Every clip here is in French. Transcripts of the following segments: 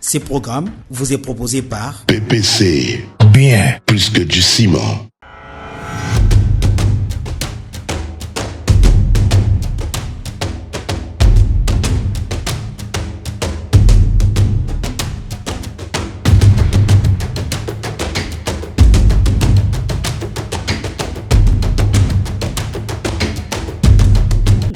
Ces programmes vous est proposé par PPC, bien plus que du ciment.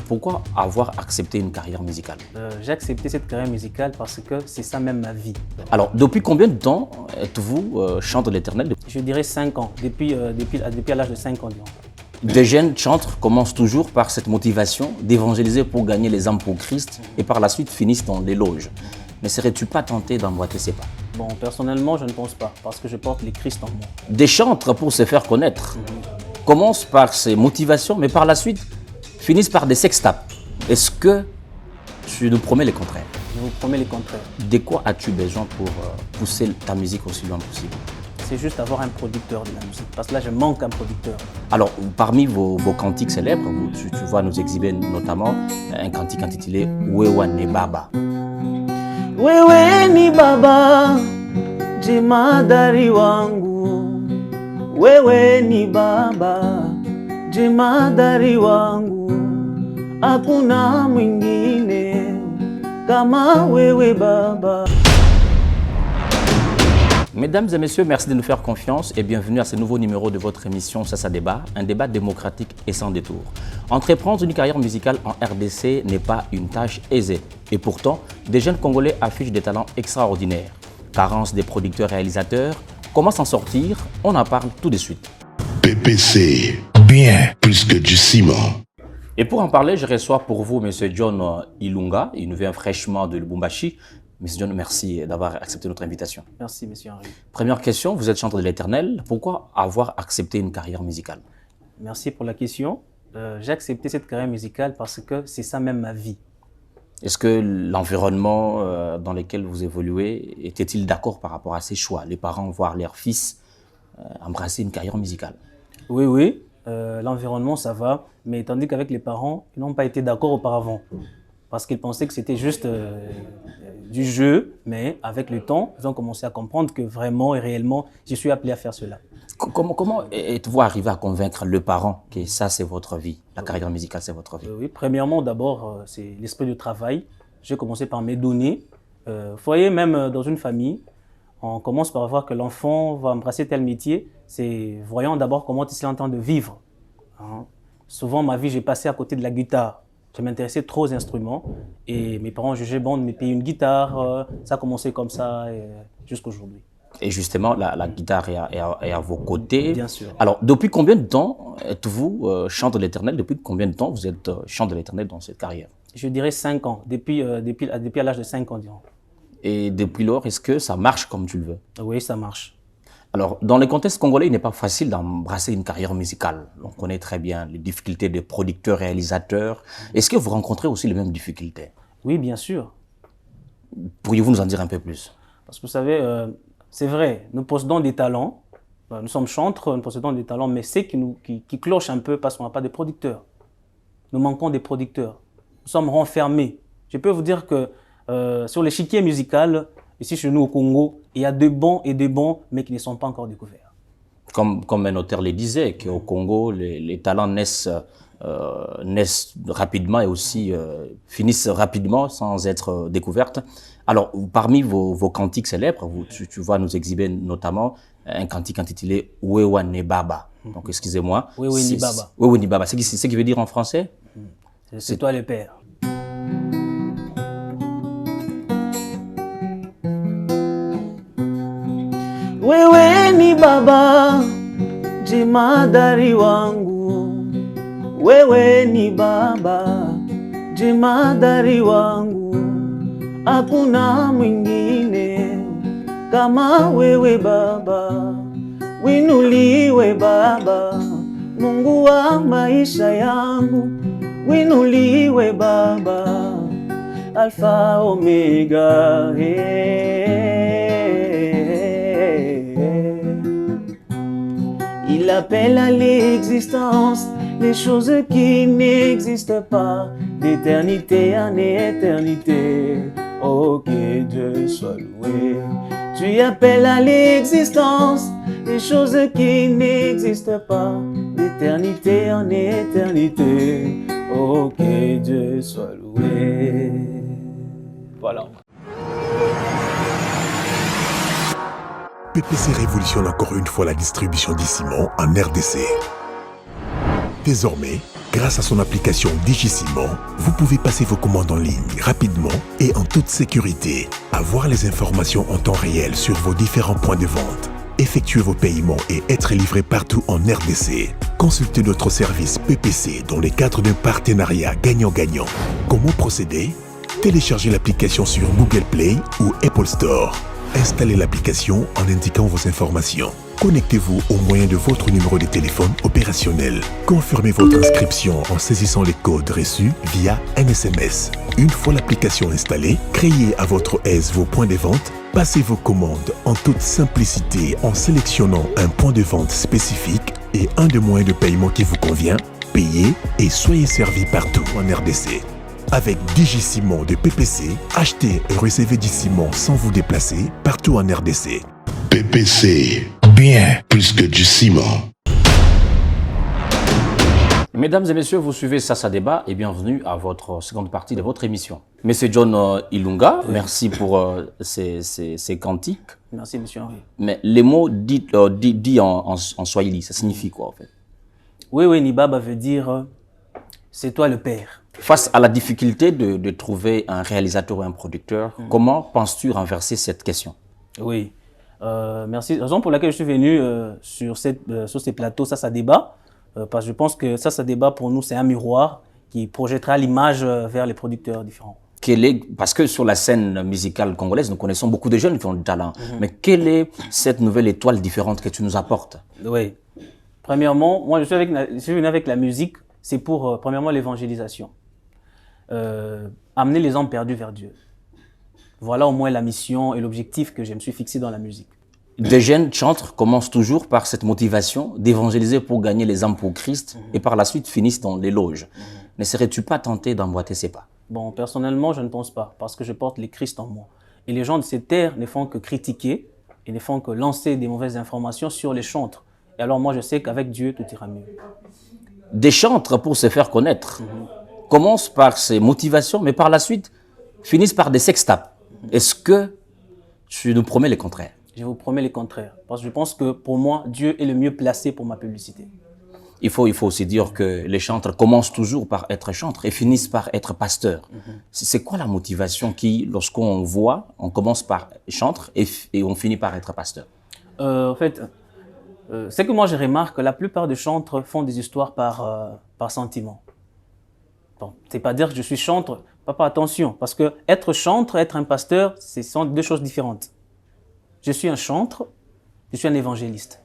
Pourquoi avoir accepté une carrière musicale? J'ai accepté cette carrière musicale parce que c'est ça même ma vie. Alors, depuis combien de temps êtes-vous chanteur de l'Éternel? Je dirais 5 ans, depuis à l'âge de 5 ans. Des jeunes chantres commencent toujours par cette motivation d'évangéliser pour gagner les âmes pour Christ et par la suite finissent dans l'éloge. Ne serais-tu pas tenté d'emboîter ces pas? Bon, personnellement, je ne pense pas parce que je porte les Christ en moi. Des chantres pour se faire connaître commencent par ces motivations, mais par la suite finissent par des sextapes. Est-ce que tu nous promets le contraire? Je vous promets le contraire. De quoi as-tu besoin pour pousser ta musique aussi loin possible? C'est juste avoir un producteur de la musique parce que là, je manque un producteur. Alors, parmi vos cantiques célèbres, tu vas nous exhiber notamment un cantique intitulé Wewe ni Baba. Wewe ni baba, jemadari wangu. Wewe ni baba, jemadari wangu. Hakuna mwingine kama wewe baba. Mesdames et messieurs, merci de nous faire confiance et bienvenue à ce nouveau numéro de votre émission Ça débat, un débat démocratique et sans détour. Entreprendre une carrière musicale en RDC n'est pas une tâche aisée. Et pourtant, des jeunes Congolais affichent des talents extraordinaires. Carence des producteurs-réalisateurs, comment s'en sortir? On en parle tout de suite. PPC, bien plus que du ciment. Et pour en parler, je reçois pour vous M. John Ilunga. Il nous vient fraîchement de Lubumbashi. M. John, merci d'avoir accepté notre invitation. Merci, M. Henri. Première question, vous êtes chanteur de l'Éternel. Pourquoi avoir accepté une carrière musicale? Merci pour la question. J'ai accepté cette carrière musicale parce que c'est ça même ma vie. Est-ce que l'environnement dans lequel vous évoluez était-il d'accord par rapport à ces choix? Les parents voir leur fils embrasser une carrière musicale? Oui. L'environnement, ça va. Mais tandis qu'avec les parents, ils n'ont pas été d'accord auparavant. Parce qu'ils pensaient que c'était juste du jeu. Mais avec le temps, ils ont commencé à comprendre que vraiment et réellement, je suis appelé à faire cela. Comment êtes-vous arrivé à convaincre le parent que ça, c'est votre vie, la carrière musicale, c'est votre vie? Oui, premièrement, d'abord, c'est l'esprit du travail. J'ai commencé par me donner. Vous voyez, même dans une famille, on commence par voir que l'enfant va embrasser tel métier. C'est voyons d'abord comment il est en train de vivre. Hein. Souvent, ma vie, j'ai passé à côté de la guitare. Je m'intéressais trop aux instruments et mes parents jugeaient bon de me payer une guitare. Ça a commencé comme ça jusqu'à aujourd'hui. Et justement, la guitare est à vos côtés. Bien sûr. Alors, depuis combien de temps êtes-vous chanteur de l'Éternel? Depuis combien de temps vous êtes chanteur de l'Éternel dans cette carrière? Je dirais 5 ans, depuis à l'âge de 5 ans, disons. Et depuis lors, est-ce que ça marche comme tu le veux? Oui, ça marche. Alors, dans le contexte congolais, il n'est pas facile d'embrasser une carrière musicale. On connaît très bien les difficultés des producteurs, réalisateurs. Est-ce que vous rencontrez aussi les mêmes difficultés? Oui, bien sûr. Pourriez-vous nous en dire un peu plus? Parce que vous savez, c'est vrai, nous possédons des talents. Nous sommes chantres, nous possédons des talents, mais c'est qui cloche un peu parce qu'on n'a pas de producteurs. Nous manquons des producteurs. Nous sommes renfermés. Je peux vous dire que sur l'échiquier musical, ici chez nous au Congo, il y a de bons et de bons, mais qui ne sont pas encore découverts. Comme un auteur le disait, qu'au Congo, les talents naissent rapidement et aussi finissent rapidement sans être découvertes. Alors, parmi vos cantiques célèbres, tu vas nous exhiber notamment un cantique intitulé Wewe ni Baba. Donc, excusez-moi. Wewe ni Baba. Wewe ni Baba. C'est ce qui veut dire en français? C'est toi le père. Wewe ni baba, jemadari wangu. Wewe ni baba, jemadari wangu. Hakuna mwingine kama wewe baba. Winuliwe baba, Mungu wa maisha yangu. Winuliwe baba, Alpha Omega. Il appelle à l'existence les choses qui n'existent pas, d'éternité en éternité. Oh, Oh, que Dieu soit loué. Tu appelles à l'existence des choses qui n'existent pas, d'éternité en éternité. Oh, que Dieu soit loué. Voilà. PPC révolutionne encore une fois la distribution d'Icimon en RDC. Désormais, grâce à son application DigiCimon, vous pouvez passer vos commandes en ligne rapidement et en toute sécurité, avoir les informations en temps réel sur vos différents points de vente, effectuer vos paiements et être livré partout en RDC. Consultez notre service PPC dans le cadre d'un partenariat gagnant-gagnant. Comment procéder? Téléchargez l'application sur Google Play ou Apple Store. Installez l'application en indiquant vos informations. Connectez-vous au moyen de votre numéro de téléphone opérationnel. Confirmez votre inscription en saisissant les codes reçus via un SMS. Une fois l'application installée, créez à votre aise vos points de vente. Passez vos commandes en toute simplicité en sélectionnant un point de vente spécifique et un des moyens de paiement qui vous convient. Payez et soyez servi partout en RDC. Avec DigiCimon de PPC, achetez et recevez du ciment sans vous déplacer partout en RDC. PPC, bien plus que du ciment. Mesdames et messieurs, vous suivez Sasa Débat et bienvenue à votre seconde partie de votre émission. Monsieur John Ilunga, merci pour ces cantiques. Merci, monsieur Henri. Mais les mots dits en Swahili, ça signifie quoi en fait? Oui, Nibaba veut dire c'est toi le père. Face à la difficulté de trouver un réalisateur ou un producteur, comment penses-tu renverser cette question? Oui, merci. La raison pour laquelle je suis venu sur ces plateaux, ça débat, parce que je pense que ça débat pour nous, c'est un miroir qui projettera l'image vers les producteurs différents. Parce que sur la scène musicale congolaise, nous connaissons beaucoup de jeunes qui ont du talent. Mais quelle est cette nouvelle étoile différente que tu nous apportes? Oui. Premièrement, moi, je suis venu avec la musique, c'est pour, premièrement, l'évangélisation. Amener les hommes perdus vers Dieu. Voilà au moins la mission et l'objectif que je me suis fixé dans la musique. Des jeunes chantres commencent toujours par cette motivation d'évangéliser pour gagner les âmes pour Christ et par la suite finissent dans les loges. Ne serais-tu pas tenté d'emboîter ces pas? Bon, personnellement, je ne pense pas, parce que je porte les Christ en moi. Et les gens de cette terre ne font que critiquer et ne font que lancer des mauvaises informations sur les chantres. Et alors moi, je sais qu'avec Dieu, tout ira mieux. Des chantres, pour se faire connaître, commencent par ces motivations, mais par la suite finissent par des sextapes. Est-ce que tu nous promets le contraire? Je vous promets le contraire, parce que je pense que pour moi, Dieu est le mieux placé pour ma publicité. Il faut aussi dire que les chantres commencent toujours par être chantres et finissent par être pasteurs. C'est quoi la motivation qui, lorsqu'on voit, on commence par chantre et on finit par être pasteur? En fait, c'est que moi je remarque que la plupart des chantres font des histoires par sentiment. Bon, c'est pas dire que je suis chantre, papa, attention, parce que être chantre, être un pasteur, ce sont deux choses différentes. Je suis un chantre, je suis un évangéliste.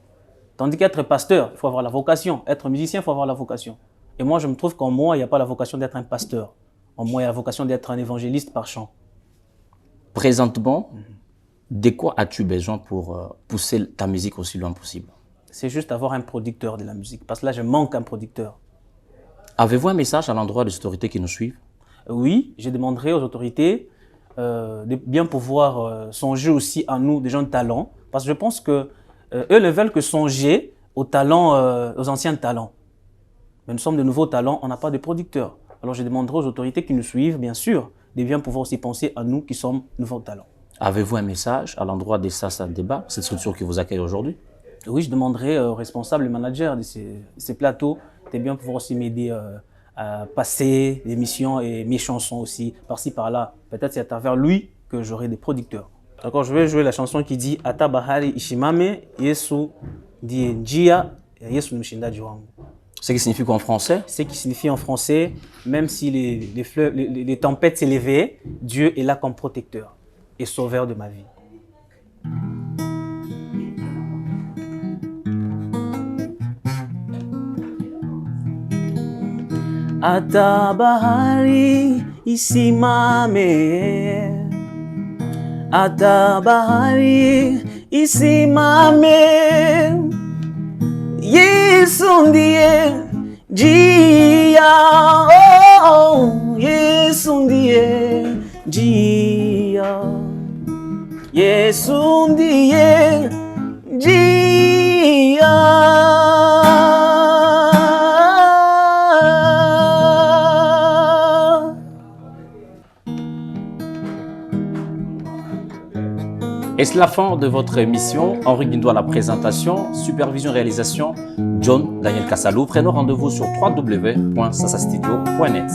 Tandis qu'être pasteur, il faut avoir la vocation. Être musicien, il faut avoir la vocation. Et moi, je me trouve qu'en moi, il n'y a pas la vocation d'être un pasteur. En moi, il y a la vocation d'être un évangéliste par chant. Présentement, de quoi as-tu besoin pour pousser ta musique aussi loin possible? C'est juste avoir un producteur de la musique, parce que là, je manque un producteur. Avez-vous un message à l'endroit des autorités qui nous suivent? Oui, je demanderai aux autorités de bien pouvoir songer aussi à nous, des gens de talent, parce que je pense que eux ne veulent que songer aux talents, aux anciens talents. Mais nous sommes de nouveaux talents, on n'a pas de producteurs. Alors je demanderai aux autorités qui nous suivent, bien sûr, de bien pouvoir aussi penser à nous qui sommes nouveaux talents. Avez-vous un message à l'endroit des Sasa Débat, cette structure qui vous accueille aujourd'hui? Oui, je demanderai aux responsables et managers de ces plateaux de bien pouvoir aussi m'aider à passer l'émission et mes chansons aussi, par-ci, par-là. Peut-être c'est à travers lui que j'aurai des producteurs. D'accord, je vais jouer la chanson qui dit Ata Bahari Ishimame, Yesu die Njia, Yesu ni mshindaji wangu. Ce qui signifie quoi en français? Ce qui signifie en français, même si les tempêtes s'élevaient, Dieu est là comme protecteur et sauveur de ma vie. Ata bahari isimame, ata bahari isimame, Yesu ndiye njia, oh, Yesu ndiye njia. Yesu ndiye njia. Et c'est la fin de votre émission. Henri Guindois à la présentation, supervision réalisation, John Daniel Kassalou. Prenons rendez-vous sur www.sasastudio.net.